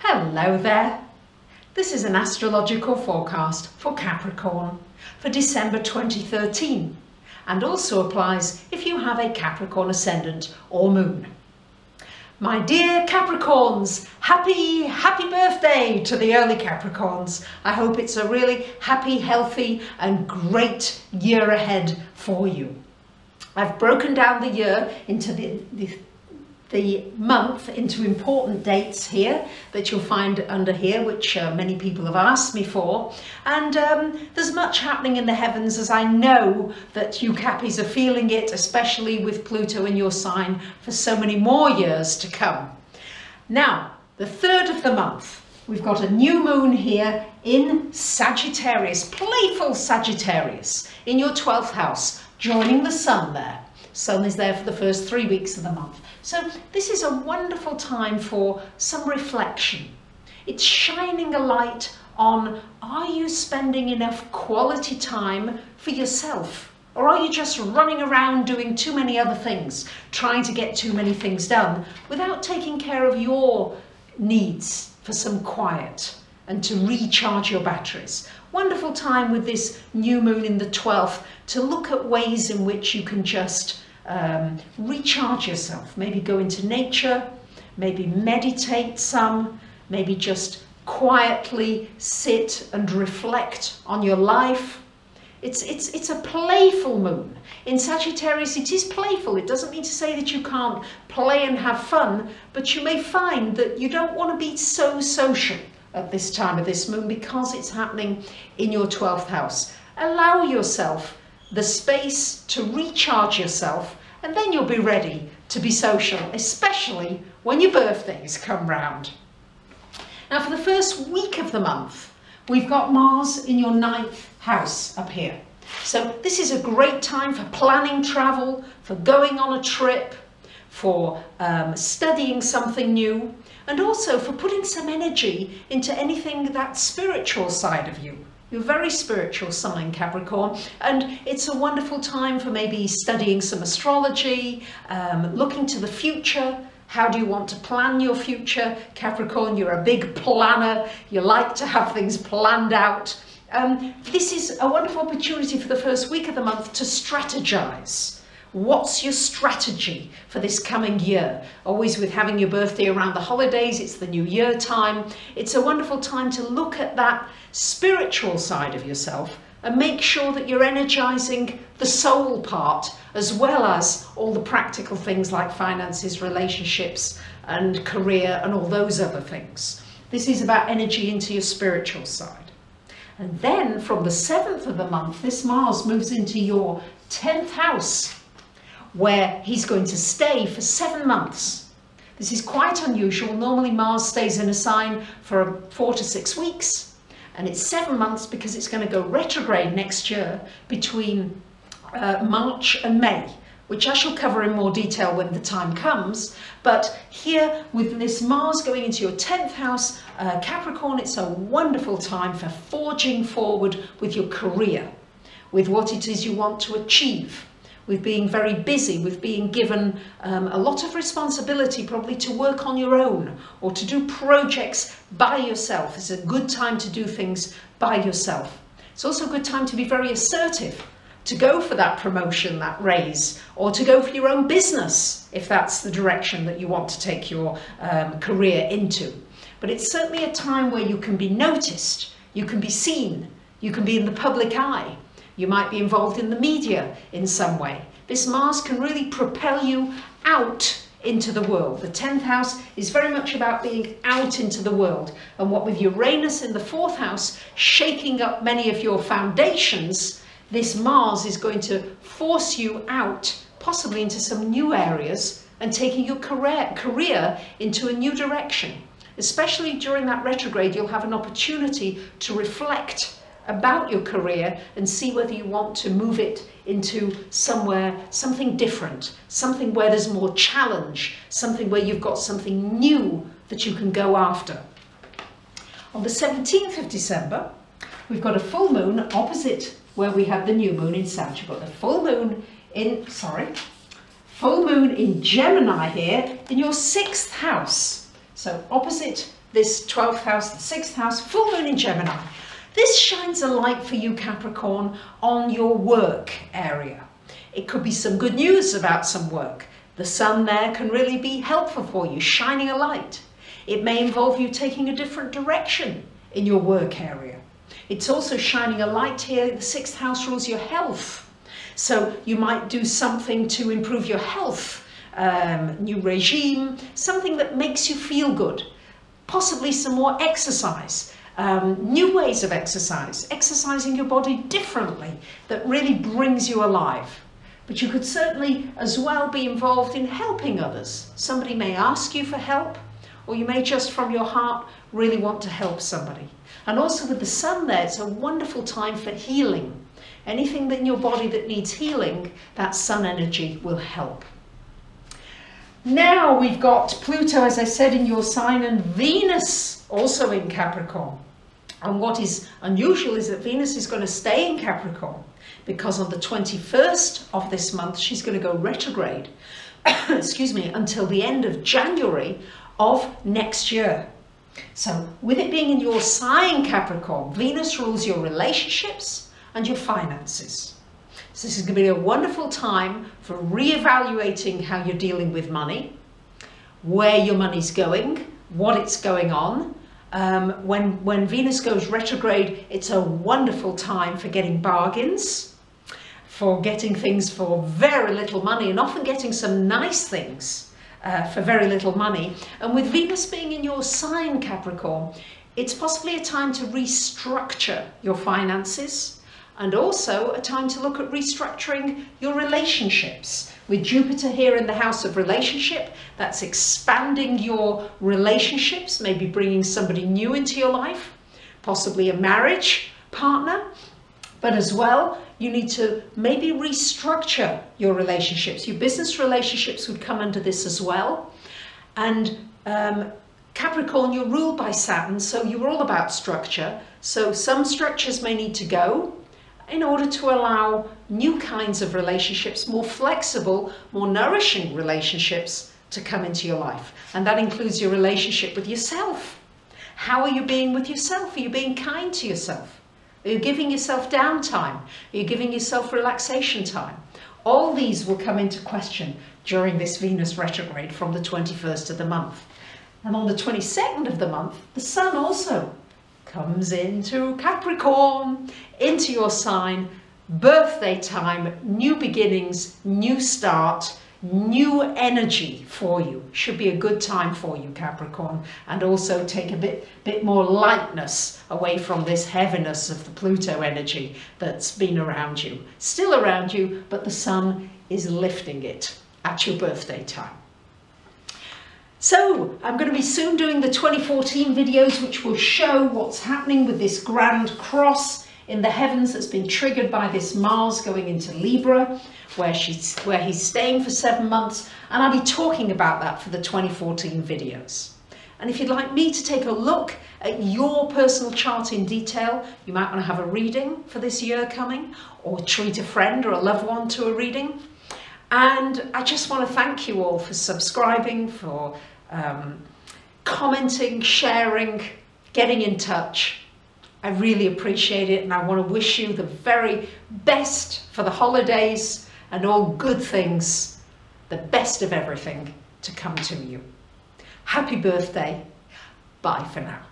Hello there. This is an astrological forecast for Capricorn for December 2013 and also applies if you have a Capricorn ascendant or moon. My dear Capricorns, happy birthday to the early Capricorns. I hope it's a really happy, healthy and great year ahead for you. I've broken down the year into the month into important dates here that you'll find under here, which many people have asked me for, and there's much happening in the heavens, as I know that you Cappies are feeling it, especially with Pluto in your sign for so many more years to come. Now, the third of the month, we've got a new moon here in Sagittarius, playful Sagittarius, in your 12th house, joining the sun there. Sun is there for the first 3 weeks of the month. So this is a wonderful time for some reflection. It's shining a light on, are you spending enough quality time for yourself? Or are you just running around doing too many other things, trying to get too many things done without taking care of your needs for some quiet and to recharge your batteries? Wonderful time with this new moon in the 12th to look at ways in which you can just recharge yourself. Maybe go into nature, maybe meditate some, maybe just quietly sit and reflect on your life. It's a playful moon. In Sagittarius it is playful. It doesn't mean to say that you can't play and have fun, but you may find that you don't want to be so social at this time of this moon because it's happening in your 12th house. Allow yourself the space to recharge yourself, and then you'll be ready to be social, especially when your birthdays come round. Now, for the first week of the month, we've got Mars in your 9th house up here. So this is a great time for planning travel, for going on a trip, for studying something new, and also for putting some energy into anything that's spiritual side of you. You're very spiritual sign, Capricorn, and it's a wonderful time for maybe studying some astrology, looking to the future. How do you want to plan your future? Capricorn, you're a big planner. You like to have things planned out. This is a wonderful opportunity for the first week of the month to strategize. What's your strategy for this coming year? Always with having your birthday around the holidays, it's the new year time. It's a wonderful time to look at that spiritual side of yourself and make sure that you're energizing the soul part as well as all the practical things like finances, relationships and career and all those other things. This is about energy into your spiritual side. And then from the 7th of the month, this Mars moves into your 10th house, where he's going to stay for 7 months. This is quite unusual. Normally Mars stays in a sign for 4 to 6 weeks, and it's 7 months because it's going to go retrograde next year between March and May, which I shall cover in more detail when the time comes. But here with this Mars going into your 10th house, Capricorn, it's a wonderful time for forging forward with your career, with what it is you want to achieve, with being very busy, with being given a lot of responsibility probably to work on your own or to do projects by yourself. It's a good time to do things by yourself. It's also a good time to be very assertive, to go for that promotion, that raise, or to go for your own business if that's the direction that you want to take your career into. But it's certainly a time where you can be noticed, you can be seen, you can be in the public eye. You might be involved in the media in some way. This Mars can really propel you out into the world. The 10th house is very much about being out into the world. And what with Uranus in the 4th house shaking up many of your foundations, this Mars is going to force you out, possibly into some new areas and taking your career into a new direction. Especially during that retrograde, you'll have an opportunity to reflect about your career and see whether you want to move it into somewhere, something different, something where there's more challenge, something where you've got something new that you can go after. On the 17th of December, we've got a full moon opposite where we have the new moon in Sag. You've got the full moon in Gemini here in your 6th house. So opposite this 12th house, the 6th house, full moon in Gemini. This shines a light for you, Capricorn, on your work area. It could be some good news about some work. The sun there can really be helpful for you, shining a light. It may involve you taking a different direction in your work area. It's also shining a light here. The 6th house rules your health. So you might do something to improve your health, new regime, something that makes you feel good. Possibly some more exercise, new ways of exercise, exercising your body differently that really brings you alive. But you could certainly as well be involved in helping others. Somebody may ask you for help, or you may just from your heart really want to help somebody. And also with the sun there, it's a wonderful time for healing. Anything in your body that needs healing, that sun energy will help. Now we've got Pluto, as I said, in your sign, and Venus also in Capricorn. And what is unusual is that Venus is going to stay in Capricorn, because on the 21st of this month, she's going to go retrograde, excuse me, until the end of January of next year. So with it being in your sign, Capricorn, Venus rules your relationships and your finances. So this is going to be a wonderful time for re-evaluating how you're dealing with money, where your money's going, what it's going on. When Venus goes retrograde, it's a wonderful time for getting bargains, for getting things for very little money, and often getting some nice things for very little money. And with Venus being in your sign, Capricorn, it's possibly a time to restructure your finances, and also a time to look at restructuring your relationships. With Jupiter here in the house of relationship, that's expanding your relationships, maybe bringing somebody new into your life, possibly a marriage partner, but as well, you need to maybe restructure your relationships. Your business relationships would come under this as well. And Capricorn, you're ruled by Saturn, so you're all about structure. So some structures may need to go in order to allow new kinds of relationships, more flexible, more nourishing relationships to come into your life. And that includes your relationship with yourself. How are you being with yourself? Are you being kind to yourself? Are you giving yourself downtime? Are you giving yourself relaxation time? All these will come into question during this Venus retrograde from the 21st of the month. And on the 22nd of the month, the sun also comes into Capricorn, into your sign, birthday time, new beginnings, new start, new energy for you. Should be a good time for you, Capricorn, and also take a bit more lightness away from this heaviness of the Pluto energy that's been around you. Still around you, but the sun is lifting it at your birthday time. So I'm going to be soon doing the 2014 videos, which will show what's happening with this grand cross in the heavens that's been triggered by this Mars going into Libra, where he's staying for 7 months. And I'll be talking about that for the 2014 videos. And if you'd like me to take a look at your personal chart in detail, you might want to have a reading for this year coming, or treat a friend or a loved one to a reading. And I just want to thank you all for subscribing, for commenting, sharing, getting in touch. I really appreciate it, and I want to wish you the very best for the holidays and all good things, the best of everything to come to you. Happy birthday. Bye for now.